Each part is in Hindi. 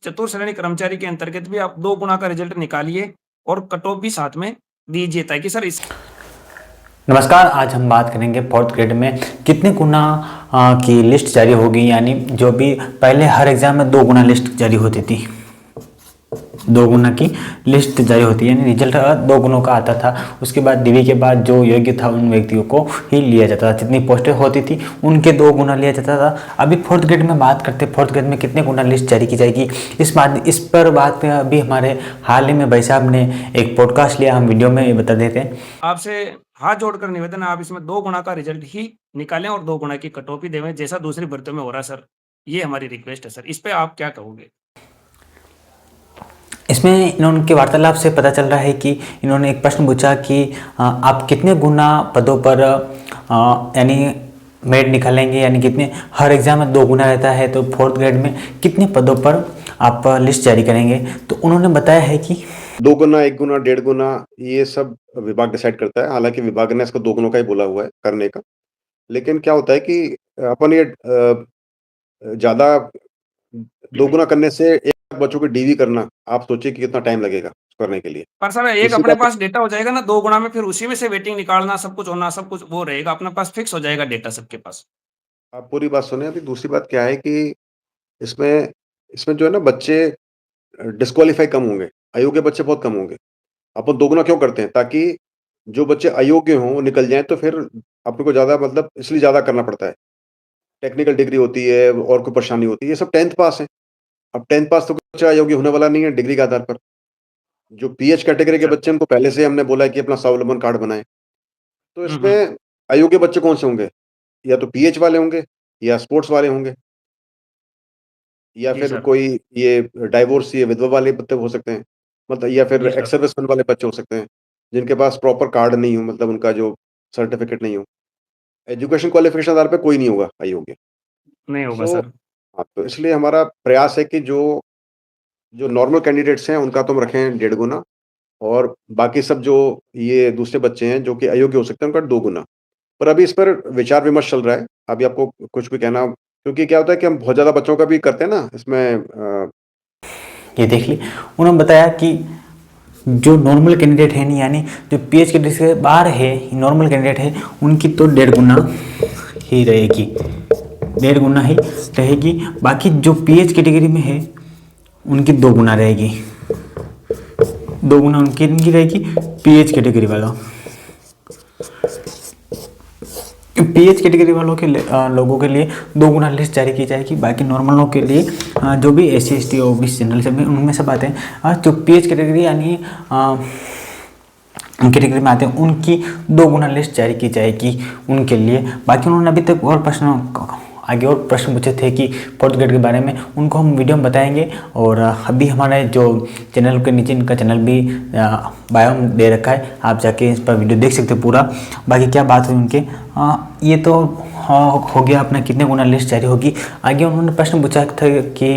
चतुर्थ श्रेणी कर्मचारी के अंतर्गत भी आप 2 गुना का रिजल्ट निकालिए और कट ऑफ भी साथ में दीजिए, ताकि सर इस नमस्कार, आज हम बात करेंगे फोर्थ ग्रेड में कितने गुना की लिस्ट जारी होगी। यानी जो भी पहले हर एग्जाम में 2 गुना लिस्ट जारी होती थी, 2 गुना की लिस्ट जारी होती है, यानी रिजल्ट 2 गुनों का आता था। उसके बाद डिवी के बाद जो योग्य था उन व्यक्तियों को ही लिया जाता था, जितनी पोस्टें होती थी उनके 2 गुना लिया जाता था। अभी फोर्थ ग्रेड में बात करते हैं, फोर्थ ग्रेड में कितने गुना लिस्ट जारी की जाएगी, इस पर बात अभी हमारे हाल ही में भाई साहब ने एक पॉडकास्ट लिया, हम वीडियो में बता देते हैं। आपसे हाथ जोड़कर निवेदन है, आप इसमें 2 गुना का रिजल्ट ही निकालें और 2 गुना की कट ऑफ ही देवें, जैसा दूसरी भर्तियों में हो रहा है सर। ये हमारी रिक्वेस्ट है सर, इस पे आप क्या कहोगे? इसमें इन्होंने वार्तालाप से पता चल रहा है कि इन्होंने एक प्रश्न पूछा कि आप कितने गुना पदों पर यानी मेरिट निकालेंगे, यानी कितने, हर एग्जाम में 2 गुना रहता है, तो फोर्थ ग्रेड में कितने पदों पर आप लिस्ट जारी करेंगे। तो उन्होंने बताया है कि 2 गुना, 1 गुना, 1.5 गुना ये सब विभाग डिसाइड करता है। हालांकि विभाग ने इसको 2 गुनों का ही बोला हुआ है करने का। लेकिन क्या होता है कि अपन ये ज्यादा 2 गुना करने से 1 लाख बच्चों की डीवी करना, आप सोचिए कि कितना टाइम लगेगा करने के लिए। पर सर एक दूसरी अपने बात, पास डेटा हो जाएगा ना 2 गुना में, फिर उसी में से वेटिंग निकालना, सब कुछ होना, सब कुछ वो रहेगा, अपने पास फिक्स हो जाएगा डेटा सबके पास। आप पूरी बात सुने। अभी दूसरी बात क्या है कि इसमें इसमें जो है ना, बच्चे डिस्क्वालीफाई कम होंगे, अयोग्य बच्चे बहुत कम होंगे। अपन 2 गुना क्यों करते हैं? ताकि जो बच्चे अयोग्य हों वो निकल जाएं, तो फिर अपने को ज्यादा, मतलब इसलिए ज्यादा करना पड़ता है। टेक्निकल डिग्री होती है और कोई परेशानी होती है, ये सब 10th पास है। अब 10th पास तो कुछ अयोग्य होने वाला नहीं है डिग्री के आधार पर। जो पीएच कैटेगरी के अच्छा। बच्चे, उनको पहले से हमने बोला है कि अपना स्वावलंबन कार्ड बनाएं। तो हुँ, हुँ। इसमें अयोग्य बच्चे कौन से होंगे? या तो पीएच वाले होंगे, या स्पोर्ट्स वाले होंगे, या जी फिर सर। कोई ये डाइवोर्स, ये विधवा वाले बच्चे हो सकते हैं, मतलब, या फिर जी सर। एक्स सर्विसमैन वाले बच्चे हो सकते हैं, जिनके पास प्रॉपर कार्ड नहीं हो, मतलब उनका जो सर्टिफिकेट नहीं हो। एजुकेशन क्वालिफिकेशन आधार पे कोई नहीं होगा अयोग्य। नहीं होगा सो सर। हाँ, तो इसलिए हमारा प्रयास है कि जो जो नॉर्मल कैंडिडेट्स हैं उनका तो हम रखें 1.5 गुना, और बाकी सब जो ये दूसरे बच्चे हैं जो कि अयोग्य हो सकते हैं, उनका 2 गुना। पर अभी इस पर विचार विमर्श चल रहा है। अभी आपको कुछ भी कहना, क्योंकि क्या होता है कि हम बहुत ज़्यादा बच्चों का भी करते हैं ना इसमें। ये देख ली, उन्होंने बताया कि जो नॉर्मल कैंडिडेट है, नहीं यानी जो पीएच कैटेगरी से बाहर है, नॉर्मल कैंडिडेट है, उनकी तो 1.5 गुना ही रहेगी, 1.5 गुना ही रहेगी। बाकी जो पीएच कैटेगरी में है उनकी 2 गुना रहेगी, 2 गुना उनकी रहेगी पीएच कैटेगरी वालों। पीएच कैटेगरी वालों के लोगों के लिए 2 गुना लिस्ट जारी की जाएगी। बाकी नॉर्मल लोगों के लिए जो भी एससी एसटी ओबीसी जनरल सब उनमें सब आते हैं, जो पीएच कैटेगरी यानी कैटेगरी में आते हैं, उनकी 2 गुना लिस्ट जारी की जाएगी उनके लिए। बाकी उन्होंने अभी तक और आगे और प्रश्न पूछे थे कि फोर्थ ग्रेड के बारे में, उनको हम वीडियो में बताएंगे। और अभी हमारे जो चैनल के नीचे इनका चैनल भी बायो में दे रखा है, आप जाके इस पर वीडियो देख सकते हैं पूरा। बाकी क्या बात हुई उनके, ये तो हो गया अपना कितने गुना लिस्ट जारी होगी। आगे उन्होंने प्रश्न पूछा था कि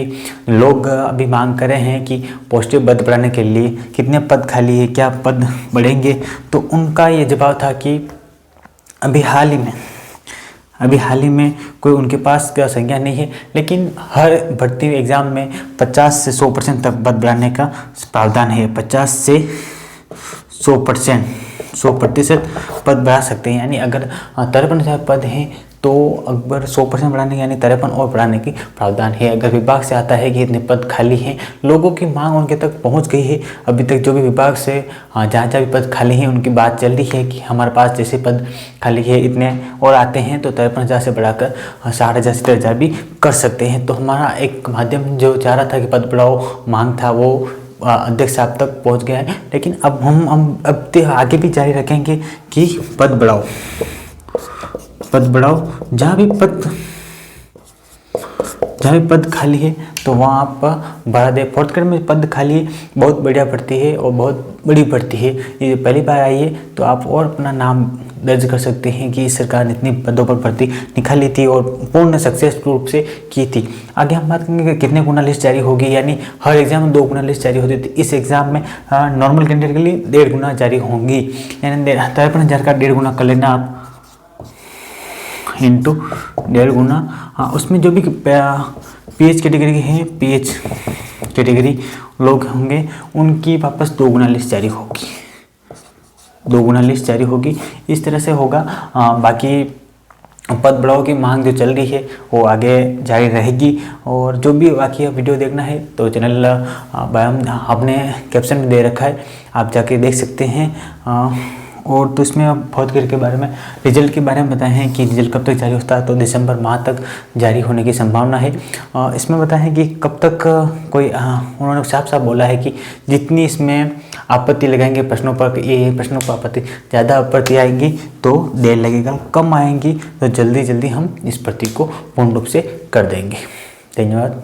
लोग अभी मांग कर रहे हैं कि पोस्टें पद बढ़ाने के लिए कितने पद खाली है, क्या पद बढ़ेंगे। तो उनका ये जवाब था कि अभी हाल ही में कोई उनके पास का संख्या नहीं है, लेकिन हर भर्ती एग्ज़ाम में 50 से 100% तक पद बढ़ाने का प्रावधान है। 50 से 100% पद बढ़ा सकते हैं। यानी अगर 53,000 पद हैं तो अगर 100% बढ़ाने यानी 53 और बढ़ाने की प्रावधान है। अगर विभाग से आता है कि इतने पद खाली हैं, लोगों की मांग उनके तक पहुंच गई है। अभी तक जो भी विभाग से जहाँ भी पद खाली हैं उनकी बात चल रही है कि हमारे पास जैसे पद खाली है इतने और आते हैं तो 53,000 से बढ़ाकर 60,000 70,000 भी कर सकते हैं। तो हमारा एक माध्यम जो चाह रहा था कि पद बढ़ाओ मांग था, वो अध्यक्ष साहब तक पहुंच गया है। लेकिन अब हम आगे भी जारी रखेंगे कि पद बढ़ाओ, जहाँ भी पद खाली है तो वहाँ आप बढ़ा दे। फोर्थ ग्रेड में पद खाली है, बहुत बढ़िया भर्ती है और बहुत बड़ी भर्ती है। ये पहली बार आई है तो आप और अपना नाम दर्ज कर सकते हैं कि सरकार ने इतनी पदों पर भर्ती निकाली थी और पूर्ण सक्सेसफुल रूप से की थी। आगे हम बात करेंगे कि कितने गुना लिस्ट जारी होगी। यानी हर एग्जाम में 2 गुना लिस्ट जारी होती थी, इस एग्जाम में नॉर्मल कैंडिडेट के लिए 1.5 गुना जारी होंगी। यानी 53,000 का 1.5 गुना कर लेना आप इंटू 1.5 गुना। उसमें जो भी पीएच कैटेगरी है, पीएच कैटेगरी लोग होंगे उनकी वापस 2 गुना लिस्ट जारी होगी, 2 गुना लिस्ट जारी होगी। इस तरह से होगा। बाकी पद बढ़ाओ की मांग जो चल रही है वो आगे जारी रहेगी। और जो भी बाकी वीडियो देखना है तो चैनल आपने कैप्शन में दे रखा है, आप जाके देख सकते हैं। और तो इसमें अब भौतिक के बारे में, रिजल्ट के बारे में बताए हैं कि रिजल्ट कब तक जारी होता है, तो दिसंबर माह तक जारी होने की संभावना है। इसमें बताया है कि कब तक कोई उन्होंने साफ साफ बोला है कि जितनी इसमें आपत्ति लगाएंगे प्रश्नों पर, ये प्रश्नों पर आपत्ति, ज़्यादा आपत्ति आएंगी तो देर लगेगा, कम आएंगी तो जल्दी जल्दी हम इस प्रति को पूर्ण रूप से कर देंगे। धन्यवाद।